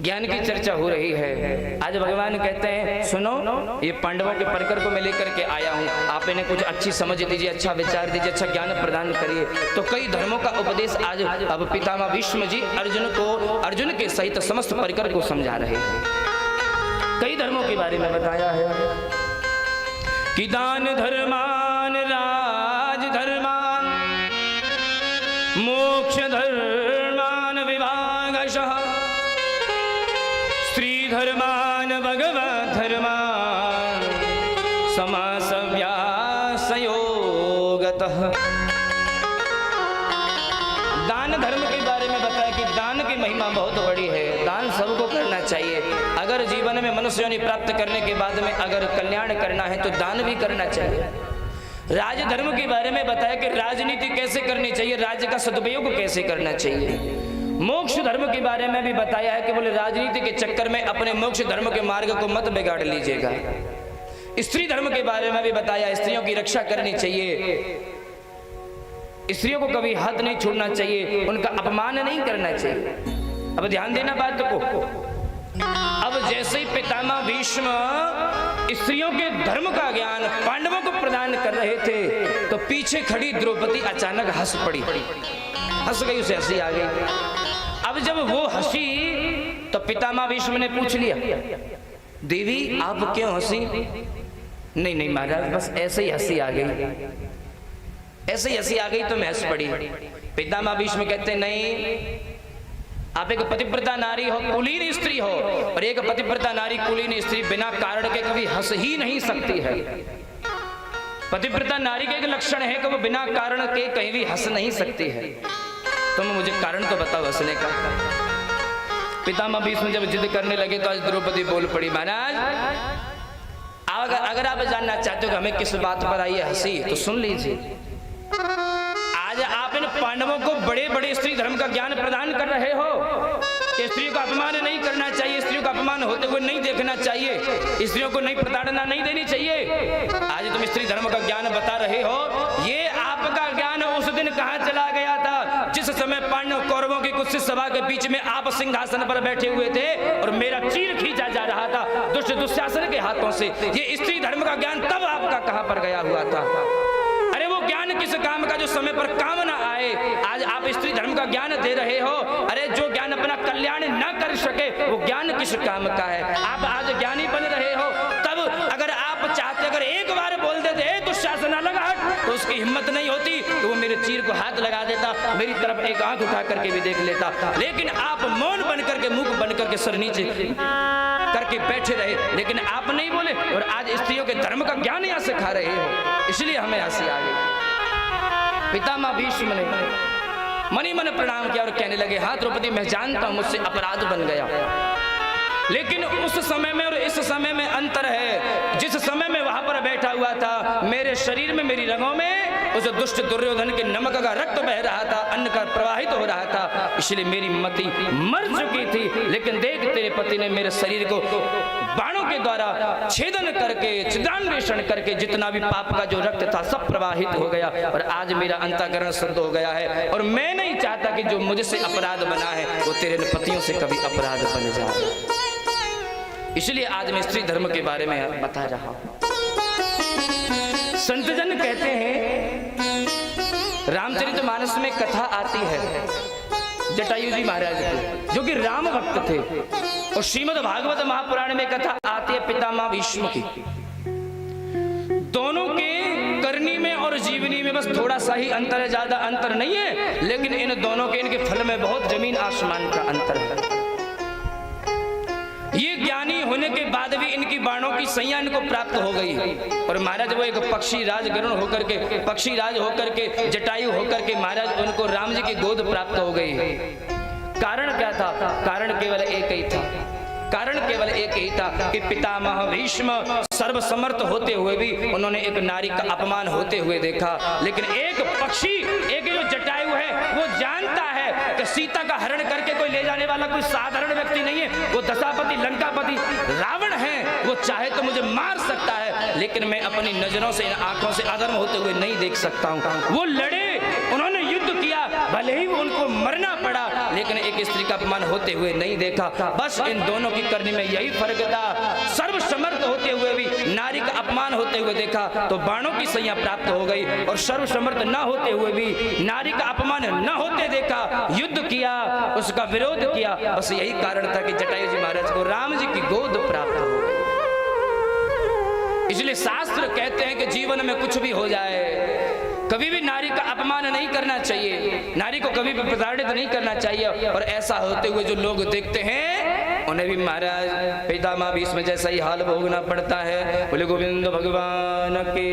ज्ञान की चर्चा हो रही है। आज भगवान कहते हैं सुनो, ये पांडवों के परिकर को मैं लेकर के आया हूँ, आप इन्हें कुछ अच्छी समझ दीजिए, अच्छा विचार दीजिए, अच्छा ज्ञान प्रदान करिए। तो कई धर्मों का उपदेश आज अब पितामह भीष्म जी अर्जुन के सहित समस्त परिकर को समझा रहे हैं। कई धर्मों के बारे में बताया है कि दान धर्मान, राज धर्मान, मोक्ष धर्मान विभागशः, स्त्री धर्मान भगवत धर्मान, समासव्यासयोगतः। दान धर्म के बारे में बताया कि दान की महिमा बहुत बड़ी है, दान सबको करना चाहिए। अगर जीवन में मनुष्य योनि प्राप्त करने के बाद में अगर कल्याण करना है तो दान भी करना चाहिए। राजधर्म के बारे में बताया कि राजनीति कैसे करनी चाहिए, राज्य का सदुपयोग कैसे करना चाहिए। मोक्ष धर्म के बारे में भी बताया है कि बोले राजनीति के चक्कर में अपने मोक्ष धर्म के मार्ग को मत बिगाड़ लीजिएगा। स्त्री धर्म के बारे में भी बताया, स्त्रियों की रक्षा करनी चाहिए, स्त्रियों को कभी हाथ नहीं छोड़ना चाहिए, उनका अपमान नहीं करना चाहिए। अब ध्यान देना बात को। अब जैसे ही पितामह भीष्म स्त्रियों के धर्म का ज्ञान पांडवों को प्रदान कर रहे थे तो पीछे खड़ी द्रौपदी अचानक हंस पड़ी, हंस गई, उसे हंसी आ गई। अब जब वो हंसी तो पितामह भीष्म ने पूछ लिया, देवी आप क्यों हंसी? नहीं नहीं महाराज, बस ऐसे ही हंसी आ गई, ऐसे ही हंसी आ गई तो मैं हंस पड़ी। पितामह भीष्म कहते नहीं, आप एक पतिव्रता नारी हो, कुलीन स्त्री हो, और एक पतिव्रता नारी कुलीन स्त्री बिना कारण के कभी हंस ही नहीं सकती है। पतिव्रता नारी का एक लक्षण है कि वो बिना कारण के कहीं भी हंस नहीं सकती है। तुम मुझे कारण तो बताओ हंसने का। पितामह भीष्म जब जिद करने लगे तो आज द्रौपदी बोल पड़ी, महाराज अगर आप जानना चाहते हो कि हमें किस बात पर आई है हंसी तो सुन लीजिए। आज आप इन पांडवों को बड़े बड़े स्त्री धर्म का ज्ञान प्रदान कर रहे हो कि स्त्रियों का अपमान नहीं करना चाहिए, स्त्रियों का अपमान होते हुए नहीं देखना चाहिए, स्त्रियों को नहीं प्रताड़ना नहीं देनी चाहिए। आज तुम स्त्री धर्म का ज्ञान बता रहे हो, ये आपका ज्ञान उस दिन कहाँ चला गया था जिस समय पांडव कौरवों की कुछ सभा के बीच में आप सिंहासन पर बैठे हुए थे और मेरा चीर खींचा जा रहा था दुष्ट दुशासन के हाथों से। ये स्त्री धर्म का ज्ञान तब आपका कहाँ पर गया हुआ था? अरे वो ज्ञान किस काम का जो समय पर काम ना आए। आज आप स्त्री धर्म का ज्ञान दे रहे हो, अरे जो ज्ञान अपना कल्याण ना कर सके वो ज्ञान किस काम का है? आप आज ज्ञानी बन रहे हो, तब अगर आप चाहते, अगर एक बार बोल देते दुशासन अलग हट, तो उसकी हिम्मत नहीं होती तो वो मेरे चीर को हाथ लगा देता, मेरी तरफ एक आंख उठा करके भी देख लेता। लेकिन आप मौन बन करके, मुख बन करके, सर नीचे करके बैठे रहे, लेकिन आप नहीं बोले और आज स्त्रियों के धर्म का ज्ञान यहाँ सिखा रहे हो, इसलिए हमें हंसी आ गई। पितामह भीष्म ने मनी मन प्रणाम किया और कहने लगे, हाँ द्रौपदी मैं जानता हूं मुझसे अपराध बन गया, लेकिन उस समय में और इस समय में अंतर है। जिस समय में वहां पर बैठा हुआ था मेरे शरीर में, मेरी रगों में उस दुष्ट दुर्योधन के नमक का रक्त बह रहा था, अन्न का प्रवाहित हो रहा था, इसलिए मेरी मति मर चुकी थी। लेकिन देख तेरे पति ने मेरे शरीर को बाणों के द्वारा छेदन करके, छिद्रान्वेषण करके जितना भी पाप का जो रक्त था सब प्रवाहित हो गया और आज मेरा अंतःकरण शुद्ध हो गया है। और मैं नहीं चाहता कि जो मुझसे अपराध बना है वो तेरे पतियों से कभी अपराध बन जाए, इसलिए आज मैं स्त्री धर्म के बारे में बता रहा हूं। संतजन कहते हैं, रामचरितमानस में कथा आती है जटायु जी महाराज की, जो कि राम भक्त थे, और श्रीमद् भागवत महापुराण में कथा आती है पितामह भीष्म की। दोनों के करनी में और जीवनी में बस थोड़ा सा ही अंतर है, ज्यादा अंतर नहीं है, लेकिन इन दोनों के, इनके फल में बहुत जमीन आसमान का अंतर है। ये ज्ञानी होने के बाद भी इनकी बाणों की सैया इनको प्राप्त हो गई, और महाराज वो एक पक्षी राज गरुण होकर के, पक्षी राज होकर के, जटायु होकर के महाराज उनको राम जी की गोद प्राप्त हो गई। कारण क्या था? कारण केवल एक ही था, कारण केवल एक ही था कि पितामह भीष्म सर्वसमर्थ होते हुए भी उन्होंने एक नारी का अपमान होते हुए देखा। लेकिन एक पक्षी, एक जो जटायु है, वो जानता है कि सीता का हरण करके कोई ले जाने वाला कोई साधारण व्यक्ति नहीं है, वो दशापति लंकापति रावण है, वो चाहे तो मुझे मार सकता है, लेकिन मैं अपनी नजरों से, इन आंखों से अधर्म होते हुए नहीं देख सकता हूँ। वो लड़े, उन्होंने युद्ध किया, भले ही उनको मरना पड़ा, लेकिन एक स्त्री का अपमान होते हुए नहीं देखा। बस इन दोनों की करने में यही फर्क था, सर्वसमर्थ होते हुए भी नारी का अपमान होते हुए देखा तो बाणों की सैया प्राप्त हो गई, और सर्वसमर्थ न होते हुए भी नारी का अपमान न होते देखा, युद्ध किया, उसका विरोध किया। बस यही कारण था कि जटायु जी महाराज को राम जी की गोद प्राप्त हो गई। इसलिए शास्त्र कहते हैं कि जीवन में कुछ भी हो जाए, कभी भी नारी का अपमान नहीं करना चाहिए, नारी को कभी भी प्रताड़ित नहीं करना चाहिए। और ऐसा होते हुए जो लोग देखते हैं उन्हें भी महाराज पितामह भीष्म जैसा ही हाल भोगना पड़ता है। बोले गोविंद भगवान के